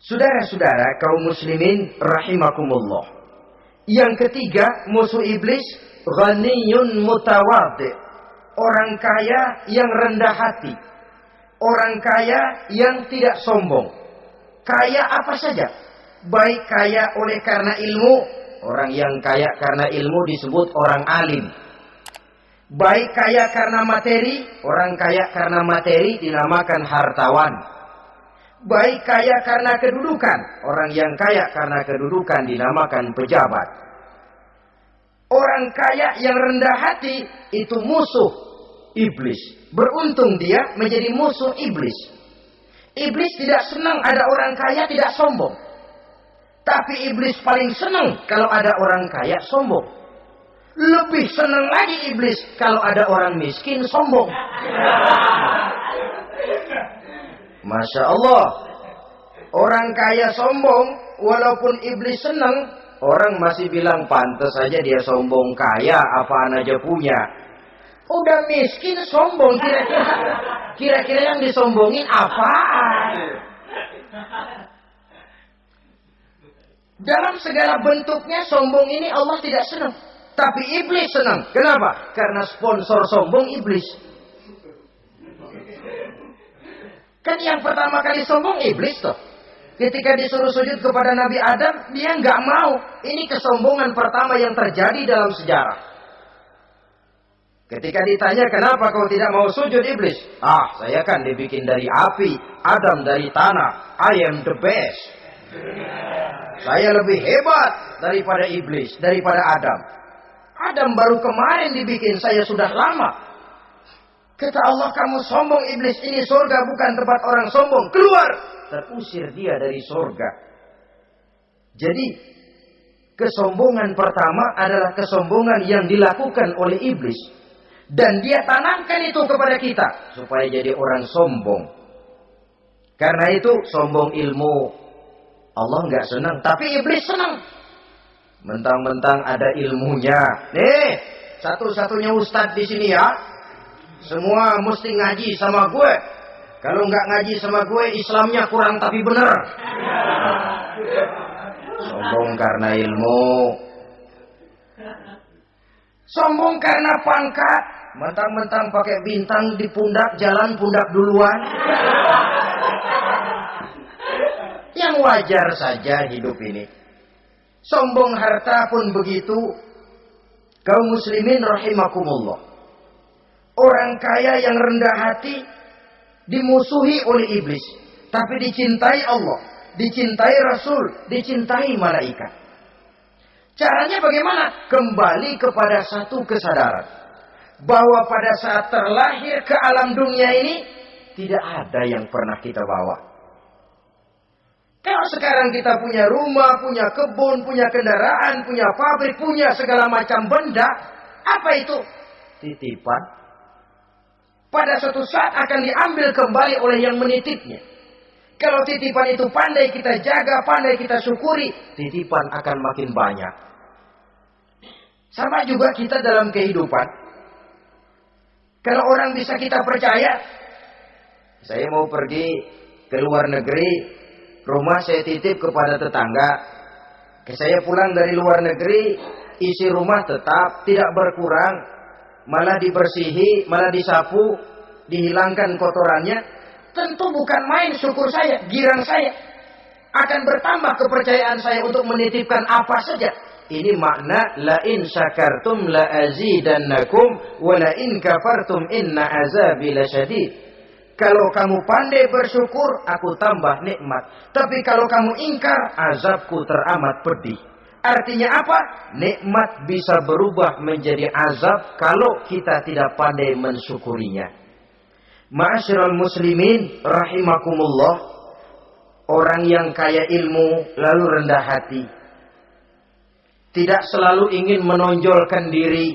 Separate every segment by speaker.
Speaker 1: Saudara-saudara kaum muslimin rahimakumullah. Yang ketiga, musuh iblis ghaniyun mutawadhi. Orang kaya yang rendah hati. Orang kaya yang tidak sombong. Kaya apa saja. Baik kaya oleh karena ilmu. Orang yang kaya karena ilmu disebut orang alim. Baik kaya karena materi. Orang kaya karena materi dinamakan hartawan. Baik kaya karena kedudukan. Orang yang kaya karena kedudukan dinamakan pejabat. Orang kaya yang rendah hati itu musuh iblis. Beruntung dia menjadi musuh iblis. Iblis tidak senang ada orang kaya tidak sombong. Tapi iblis paling senang kalau ada orang kaya sombong. Lebih senang lagi iblis kalau ada orang miskin sombong. Masya Allah. Orang kaya sombong, walaupun iblis senang, orang masih bilang pantas saja dia sombong, kaya apaan aja punya. Udah miskin sombong, kira-kira yang disombongin apaan? Dalam segala bentuknya sombong ini Allah tidak senang, tapi iblis senang. Kenapa? Karena sponsor sombong iblis. Kan yang pertama kali sombong iblis toh. Ketika disuruh sujud kepada Nabi Adam, dia nggak mau. Ini kesombongan pertama yang terjadi dalam sejarah. Ketika ditanya kenapa kau tidak mau sujud iblis? Saya kan dibikin dari api, Adam dari tanah. I am the best. Saya lebih hebat daripada iblis, daripada Adam. Adam baru kemarin dibikin, saya sudah lama. Kata Allah, kamu sombong iblis, ini surga bukan tempat orang sombong. Keluar! Terusir dia dari surga. Jadi, kesombongan pertama adalah kesombongan yang dilakukan oleh iblis. Dan dia tanamkan itu kepada kita. Supaya jadi orang sombong. Karena itu, sombong ilmu. Allah nggak senang, tapi iblis senang. Mentang-mentang ada ilmunya. Nih, satu-satunya ustadz di sini ya. Semua mesti ngaji sama gue. Kalau nggak ngaji sama gue, Islamnya kurang tapi bener. Sombong karena ilmu. Sombong karena pangkat. Mentang-mentang pakai bintang di pundak, jalan pundak duluan. Yang wajar saja hidup ini. Sombong harta pun begitu. Kaum muslimin rahimakumullah. Orang kaya yang rendah hati dimusuhi oleh iblis, tapi dicintai Allah, dicintai Rasul, dicintai malaikat. Caranya bagaimana? Kembali kepada satu kesadaran bahwa pada saat terlahir ke alam dunia ini tidak ada yang pernah kita bawa. Kalau sekarang kita punya rumah, punya kebun, punya kendaraan, punya pabrik, punya segala macam benda, apa itu? Titipan. Pada suatu saat akan diambil kembali oleh yang menitipnya. Kalau titipan itu pandai kita jaga, pandai kita syukuri, titipan akan makin banyak. Sama juga kita dalam kehidupan. Kalau orang bisa kita percaya, saya mau pergi ke luar negeri, rumah saya titip kepada tetangga. Saya pulang dari luar negeri, isi rumah tetap tidak berkurang. Malah dibersihi, malah disapu, dihilangkan kotorannya. Tentu bukan main syukur saya, girang saya. Akan bertambah kepercayaan saya untuk menitipkan apa saja. Ini makna la in syakartum la azidannakum wa la in kafartum inna azabi lasyadid. Kalau kamu pandai bersyukur, aku tambah nikmat. Tapi kalau kamu ingkar, azabku teramat pedih. Artinya apa? Nikmat bisa berubah menjadi azab kalau kita tidak pandai mensyukurinya. Ma'asyiral muslimin rahimakumullah. Orang yang kaya ilmu lalu rendah hati. Tidak selalu ingin menonjolkan diri.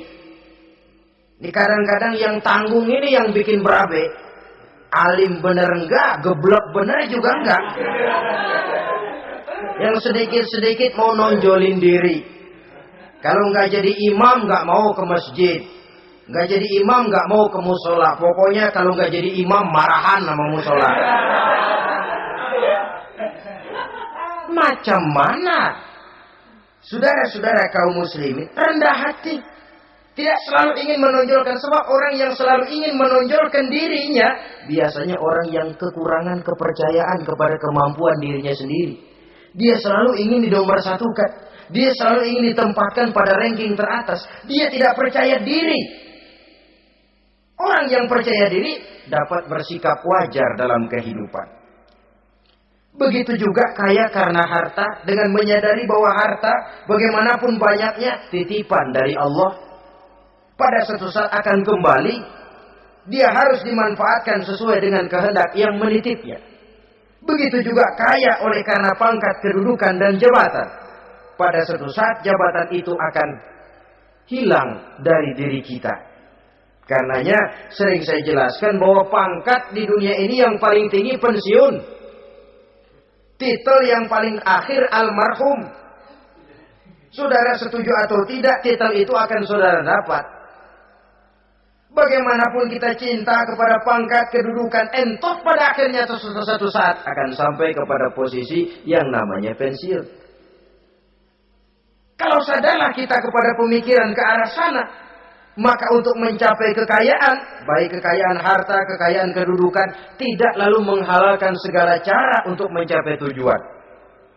Speaker 1: Ini kadang-kadang yang tanggung ini yang bikin berabe. Alim bener enggak, geblek bener juga enggak. Yang sedikit-sedikit mau nonjolin diri. Kalau nggak jadi imam nggak mau ke masjid, nggak jadi imam nggak mau ke musola. Pokoknya kalau nggak jadi imam marahan sama musola. Macam mana? Saudara-saudara kaum muslimin, rendah hati. Tidak selalu ingin menonjolkan, sebab orang yang selalu ingin menonjolkan dirinya biasanya orang yang kekurangan kepercayaan kepada kemampuan dirinya sendiri. Dia selalu ingin dinomorsatukan. Dia selalu ingin ditempatkan pada ranking teratas. Dia tidak percaya diri. Orang yang percaya diri dapat bersikap wajar dalam kehidupan. Begitu juga kaya karena harta, dengan menyadari bahwa harta bagaimanapun banyaknya titipan dari Allah. Pada suatu saat akan kembali. Dia harus dimanfaatkan sesuai dengan kehendak yang menitipnya. Begitu juga kaya oleh karena pangkat, kedudukan, dan jabatan. Pada suatu saat jabatan itu akan hilang dari diri kita. Karenanya sering saya jelaskan bahwa pangkat di dunia ini yang paling tinggi pensiun. Titel yang paling akhir almarhum. Saudara setuju atau tidak, titel itu akan saudara dapat. Bagaimanapun kita cinta kepada pangkat, kedudukan, entoh pada akhirnya suatu saat akan sampai kepada posisi yang namanya pensiun. Kalau sadarlah kita kepada pemikiran ke arah sana, maka untuk mencapai kekayaan, baik kekayaan harta, kekayaan kedudukan, tidak lalu menghalalkan segala cara untuk mencapai tujuan.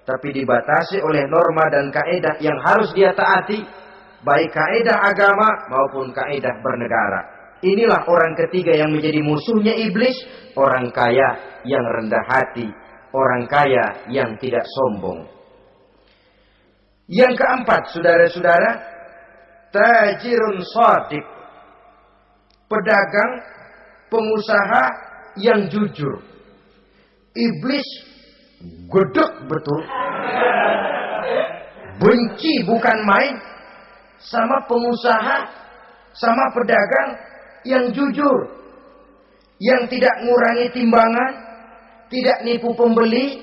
Speaker 1: Tapi dibatasi oleh norma dan kaedah yang harus dia taati, baik kaedah agama maupun kaedah bernegara. Inilah orang ketiga yang menjadi musuhnya iblis, orang kaya yang rendah hati, orang kaya yang tidak sombong. Yang keempat, saudara-saudara, tajirun shadiq, pedagang, pengusaha yang jujur. Iblis gedek betul, benci bukan main sama pengusaha, sama pedagang yang jujur, yang tidak ngurangi timbangan, tidak nipu pembeli,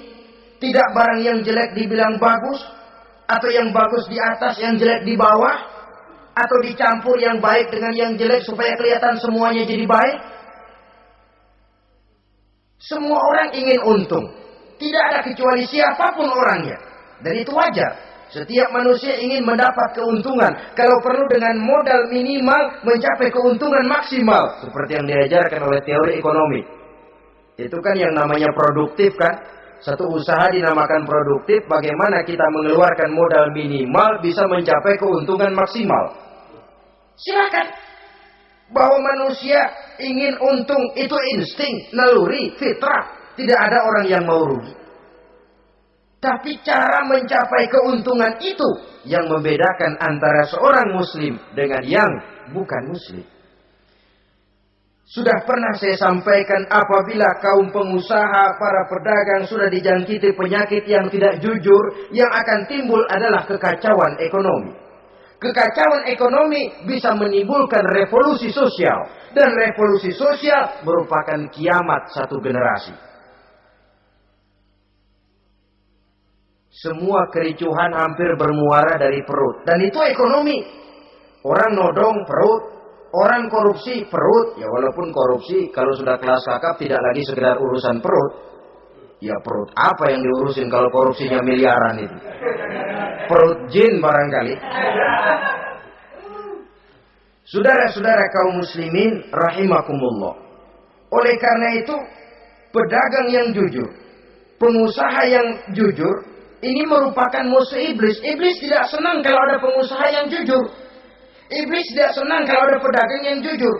Speaker 1: tidak barang yang jelek dibilang bagus, atau yang bagus di atas, yang jelek di bawah, atau dicampur yang baik dengan yang jelek supaya kelihatan semuanya jadi baik. Semua orang ingin untung, tidak ada kecuali siapapun orangnya, dan itu wajar. Setiap manusia ingin mendapat keuntungan, kalau perlu dengan modal minimal mencapai keuntungan maksimal, seperti yang diajarkan oleh teori ekonomi. Itu kan yang namanya produktif kan? Satu usaha dinamakan produktif, bagaimana kita mengeluarkan modal minimal bisa mencapai keuntungan maksimal. Silakan. Bahwa manusia ingin untung itu insting, naluri, fitrah. Tidak ada orang yang mau rugi. Tapi cara mencapai keuntungan itu yang membedakan antara seorang muslim dengan yang bukan muslim. Sudah pernah saya sampaikan, apabila kaum pengusaha, para pedagang sudah dijangkiti penyakit yang tidak jujur, yang akan timbul adalah kekacauan ekonomi. Kekacauan ekonomi bisa menimbulkan revolusi sosial, dan revolusi sosial merupakan kiamat satu generasi. Semua kericuhan hampir bermuara dari perut. Dan itu ekonomi. Orang nodong perut. Orang korupsi perut. Ya walaupun korupsi kalau sudah kelas kakap tidak lagi sekedar urusan perut. Ya perut apa yang diurusin kalau korupsinya miliaran itu. Perut jin barangkali. Saudara-saudara kaum muslimin rahimakumullah. Oleh karena itu, pedagang yang jujur, pengusaha yang jujur, ini merupakan musuh iblis. Iblis tidak senang kalau ada pengusaha yang jujur. Iblis tidak senang kalau ada pedagang yang jujur.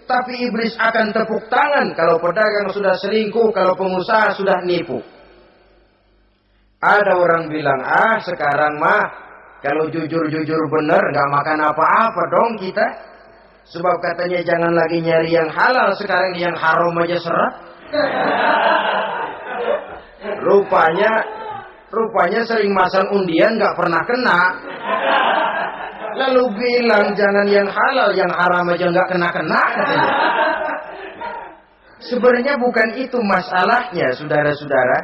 Speaker 1: Tapi iblis akan tepuk tangan kalau pedagang sudah selingkuh, kalau pengusaha sudah nipu. Ada orang bilang, sekarang mah kalau jujur-jujur benar nggak makan apa-apa dong kita. Sebab katanya jangan lagi nyari yang halal, sekarang yang haram aja seret. Rupanya sering masang undian gak pernah kena. Lalu bilang jangan yang halal, yang haram aja gak kena-kena katanya. Sebenarnya bukan itu masalahnya, saudara-saudara.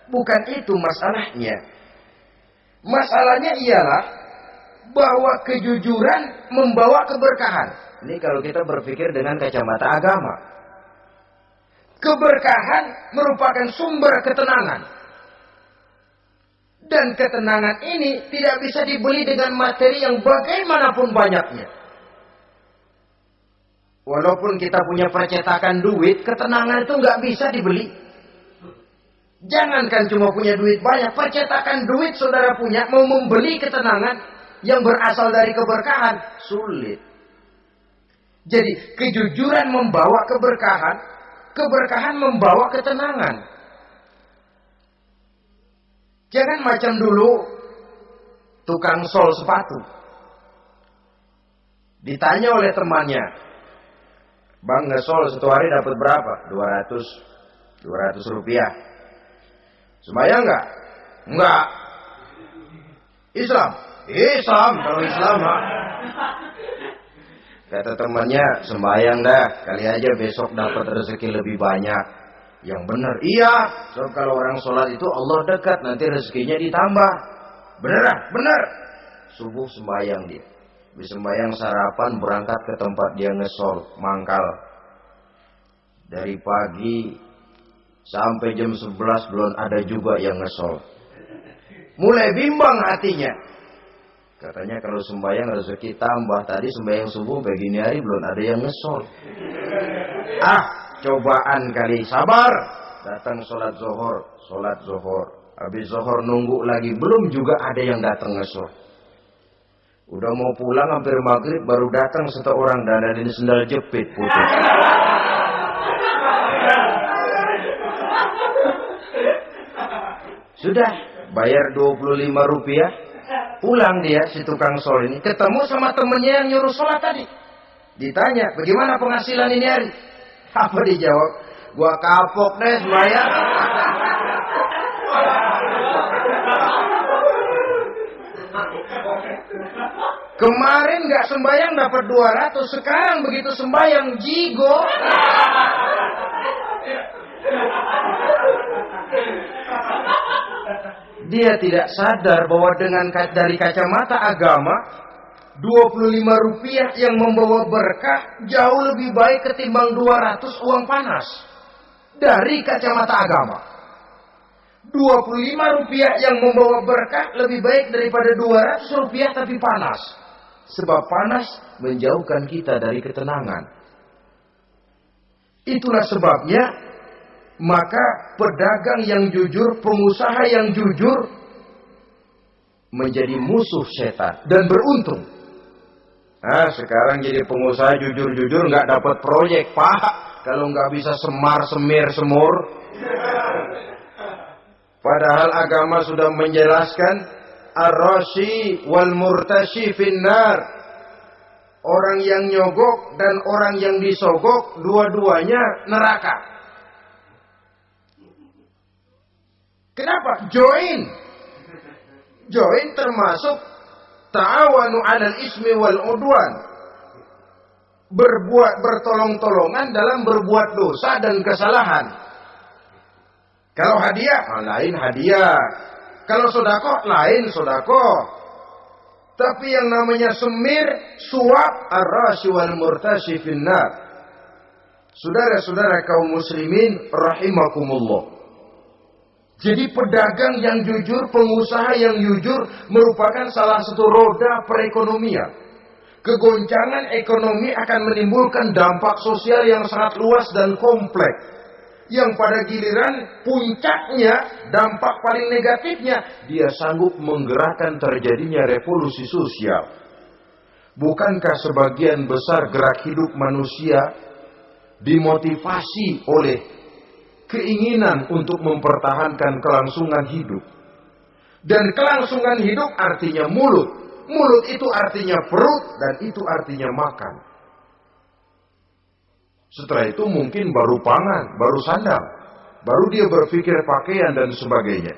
Speaker 1: Bukan itu masalahnya. Masalahnya ialah bahwa kejujuran membawa keberkahan. Ini kalau kita berpikir dengan kacamata agama. Keberkahan merupakan sumber ketenangan. Dan ketenangan ini tidak bisa dibeli dengan materi yang bagaimanapun banyaknya. Walaupun kita punya percetakan duit, ketenangan itu nggak bisa dibeli. Jangankan cuma punya duit banyak, percetakan duit saudara punya, mau membeli ketenangan yang berasal dari keberkahan, sulit. Jadi kejujuran membawa keberkahan, keberkahan membawa ketenangan. Jangan macam dulu tukang sol sepatu. Ditanya oleh temannya, "Bang, ngesol satu hari dapat berapa?" 200 rupiah. Sembahyang enggak? Enggak. Islam? Islam, kalau Islam mah. Kata temannya, "Sembahyang dah, kali aja besok dapat rezeki lebih banyak." Yang benar, iya. So, kalau orang sholat itu Allah dekat, nanti rezekinya ditambah. Bener? Bener. Subuh sembahyang dia. Habis sembahyang sarapan, berangkat ke tempat dia ngesol, mangkal. Dari pagi sampai jam 11 belum ada juga yang ngesol. Mulai bimbang hatinya. Katanya kalau sembahyang rezeki tambah. Tadi sembahyang subuh begini hari belum ada yang ngesol. Cobaan kali, sabar. Datang sholat zuhur. Habis zuhur nunggu lagi, belum juga ada yang datang ngesol. Udah mau pulang hampir maghrib, baru datang satu orang dandanin sendal jepit putih. Sudah bayar 25 rupiah, pulang dia si tukang sol ini, ketemu sama temennya yang nyuruh sholat tadi. Ditanya, "Bagaimana penghasilan ini hari?" Apa dijawab? "Gua kapok deh sembahyang." Kemarin nggak sembahyang dapat 200, sekarang begitu sembahyang jigo. Dia tidak sadar bahwa dengan dari kacamata agama, 25 rupiah yang membawa berkah jauh lebih baik ketimbang 200 uang panas. Dari kacamata agama, 25 rupiah yang membawa berkah lebih baik daripada 200 rupiah tapi panas. Sebab panas menjauhkan kita dari ketenangan. Itulah sebabnya, maka pedagang yang jujur, pengusaha yang jujur menjadi musuh setan dan beruntung. Sekarang jadi pengusaha jujur-jujur nggak dapat proyek, Pak. Kalau nggak bisa semir semur. Padahal agama sudah menjelaskan ar-rashi wal murtashi finnar. Orang yang nyogok dan orang yang disogok, dua-duanya neraka. Kenapa? Join termasuk ta'awanu 'alal ismi wal 'udwan. Bertolong-tolongan dalam berbuat dosa dan kesalahan. Kalau hadiah, lain hadiah. Kalau sedekah, lain sedekah. Tapi yang namanya semir, suap, ar-rashi wal murtashi finnar. Saudara-saudara kaum muslimin rahimakumullah. Jadi pedagang yang jujur, pengusaha yang jujur merupakan salah satu roda perekonomian. Kegoncangan ekonomi akan menimbulkan dampak sosial yang sangat luas dan kompleks. Yang pada giliran puncaknya, dampak paling negatifnya, dia sanggup menggerakkan terjadinya revolusi sosial. Bukankah sebagian besar gerak hidup manusia dimotivasi oleh keinginan untuk mempertahankan kelangsungan hidup? Dan kelangsungan hidup artinya mulut. Mulut itu artinya perut dan itu artinya makan. Setelah itu mungkin baru pangan, baru sandang, baru dia berpikir pakaian dan sebagainya.